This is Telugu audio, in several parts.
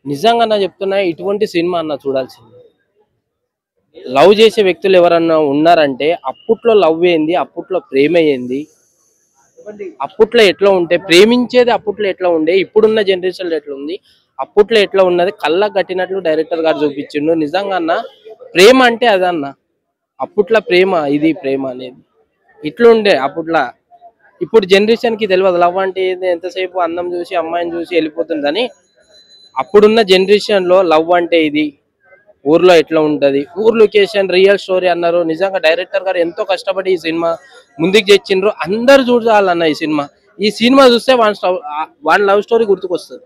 నిజంగా నా చెప్తున్నా ఇటువంటి సినిమా అన్న చూడాల్సింది. లవ్ చేసే వ్యక్తులు ఎవరన్నా ఉన్నారంటే అప్పట్లో లవ్ ఏంది, అప్పట్లో ప్రేమ ఏంది, అప్పట్లో ఎట్లా ఉంటే ప్రేమించేది అప్పట్లో ఎట్లా ఉండే, ఇప్పుడున్న జనరేషన్ ఎట్లా ఉంది, అప్పట్లో ఎట్లా ఉన్నది కళ్ళకు కట్టినట్లు డైరెక్టర్ గారు చూపించిండు. నిజంగా అన్న ప్రేమ అంటే అదన్న. అప్పట్లో ప్రేమ ఇది ప్రేమ అనేది ఇట్లుండే అప్పట్లో. ఇప్పుడు జనరేషన్ కి తెలియదు లవ్ అంటే ఏంది, ఎంతసేపు అందం చూసి అమ్మాయిని చూసి వెళ్ళిపోతుందని. అప్పుడున్న జనరేషన్ లో లవ్ అంటే ఇది, ఊర్లో ఎట్లా ఉంటది, ఊర్ లొకేషన్ రియల్ స్టోరీ అన్నారు. నిజంగా డైరెక్టర్ గారు ఎంతో కష్టపడి ఈ సినిమా ముందుకు తెచ్చిండ్రు. అందరు చూడాలన్న ఈ సినిమా. ఈ సినిమా చూస్తే వాన్ లవ్ స్టోరీ గుర్తుకొస్తుంది.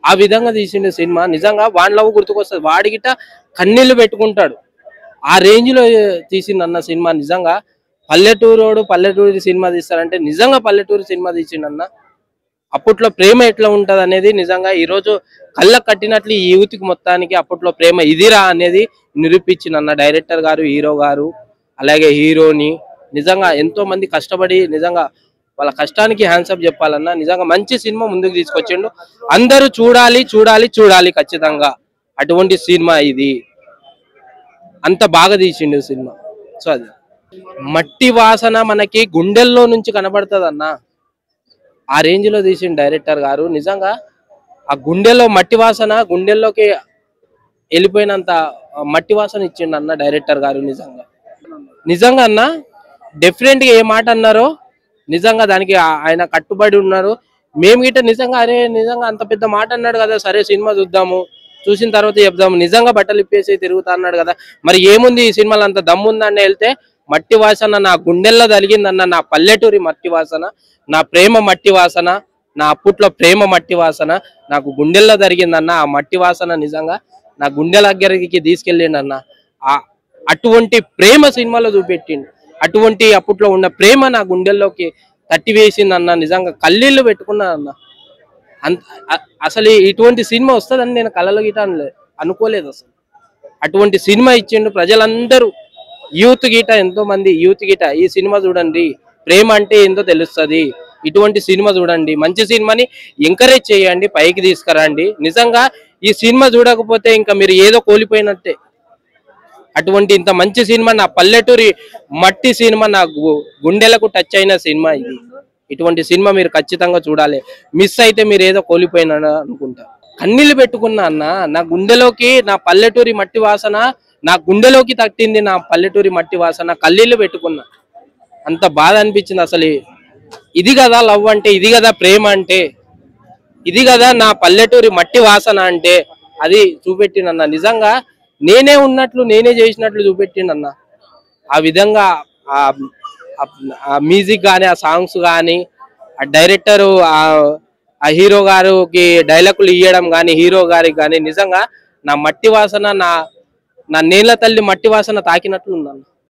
ఆ విధంగా తీసిండు సినిమా. నిజంగా వాన్ లవ్ గుర్తుకొస్తుంది. వాడిగిట కన్నీళ్లు పెట్టుకుంటాడు. ఆ రేంజ్ లో తీసిండన్న సినిమా. నిజంగా పల్లెటూరోడు పల్లెటూరు సినిమా తీస్తారంటే నిజంగా పల్లెటూరు సినిమా తీసిండన్న. అప్పట్లో ప్రేమ ఎట్లా ఉంటది అనేది నిజంగా ఈ రోజు కళ్ళకు కట్టినట్లు ఈ యూత్ కి మొత్తానికి అప్పట్లో ప్రేమ ఇదిరా అనేది నిరూపించిన డైరెక్టర్ గారు, హీరో గారు, అలాగే హీరోని. నిజంగా ఎంతో మంది కష్టపడి నిజంగా వాళ్ళ కష్టానికి హ్యాండ్సప్ చెప్పాలన్నా. నిజంగా మంచి సినిమా ముందుకు తీసుకొచ్చిండు. అందరూ చూడాలి చూడాలి చూడాలి ఖచ్చితంగా. అటువంటి సినిమా ఇది. అంత బాగా తీసిండు సినిమా. సో అది మట్టి వాసన మనకి గుండెల్లో నుంచి కనబడుతుంది అన్న. ఆ రేంజ్ లో తీసిన డైరెక్టర్ గారు నిజంగా ఆ గుండెల్లో మట్టి వాసన గుండెల్లోకి వెళ్ళిపోయినంత మట్టి వాసన ఇచ్చిండు అన్న డైరెక్టర్ గారు. నిజంగా నిజంగా అన్న డిఫరెంట్ గా ఏ మాట అన్నారో నిజంగా దానికి ఆయన కట్టుబడి ఉన్నారు. మేము గిట్ట నిజంగా అరే నిజంగా అంత పెద్ద మాట అన్నాడు కదా, సరే సినిమా చూద్దాము, చూసిన తర్వాత చెప్దాము, నిజంగా బట్టలు ఇప్పేసి తిరుగుతా అన్నాడు కదా, మరి ఏముంది ఈ సినిమాలో అంత దమ్ముందని వెళ్తే మట్టి వాసన నా గుండెల్లో తలిగిందన్న. నా పల్లెటూరి మట్టి వాసన, నా ప్రేమ మట్టి వాసన, నా అప్పట్లో ప్రేమ మట్టి వాసన నాకు గుండెల్లో జరిగిందన్న. ఆ మట్టి వాసన నిజంగా నా గుండెల దగ్గరికి తీసుకెళ్ళిండు అన్న. ఆ అటువంటి ప్రేమ సినిమాలో చూపెట్టిండు. అటువంటి అప్పట్లో ఉన్న ప్రేమ నా గుండెల్లోకి తట్టి వేసిందన్న. నిజంగా కళ్ళీళ్ళు పెట్టుకున్నా అన్న. అంత అసలు ఇటువంటి సినిమా వస్తుందని నేను కళ్ళలో గిట అనుకోలేదు అసలు. అటువంటి సినిమా ఇచ్చిండు. ప్రజలందరూ యూత్ గిట, ఎంతో మంది యూత్ గిట ఈ సినిమా చూడండి, ప్రేమ అంటే ఏందో తెలుస్తుంది, ఇటువంటి సినిమా చూడండి, మంచి సినిమాని ఎంకరేజ్ చేయండి, పైకి తీసుకురండి. నిజంగా ఈ సినిమా చూడకపోతే ఇంకా మీరు ఏదో కోల్పోయినట్టే. అటువంటి ఇంత మంచి సినిమా, నా పల్లెటూరి మట్టి సినిమా, నా గుండెలకు టచ్ అయిన సినిమా ఇది. ఇటువంటి సినిమా మీరు ఖచ్చితంగా చూడాలి. మిస్ అయితే మీరు ఏదో కోల్పోయినా అనుకుంటా. కన్నీళ్ళు పెట్టుకున్నా అన్న. నా గుండెలోకి నా పల్లెటూరి మట్టి వాసన నా గుండెలోకి తట్టింది. నా పల్లెటూరి మట్టి వాసన కన్నీళ్ళు పెట్టుకున్నా. అంత బాధ అనిపించింది అసలు. ఇది కదా లవ్ అంటే, ఇది కదా ప్రేమ అంటే, ఇది కదా నా పల్లెటూరి మట్టి వాసన అంటే, అది చూపెట్టినన్న. నిజంగా నేనే ఉన్నట్లు నేనే చేసినట్లు చూపెట్టిండన్న. ఆ విధంగా ఆ మ్యూజిక్ కానీ, ఆ సాంగ్స్ కానీ, ఆ డైరెక్టర్ ఆ హీరో గారికి డైలాగులు ఇవ్వడం కానీ, హీరో గారికి కానీ నిజంగా నా మట్టి వాసన, నా నా నేల తల్లి మట్టి వాసన తాకినట్లు ఉందన్న.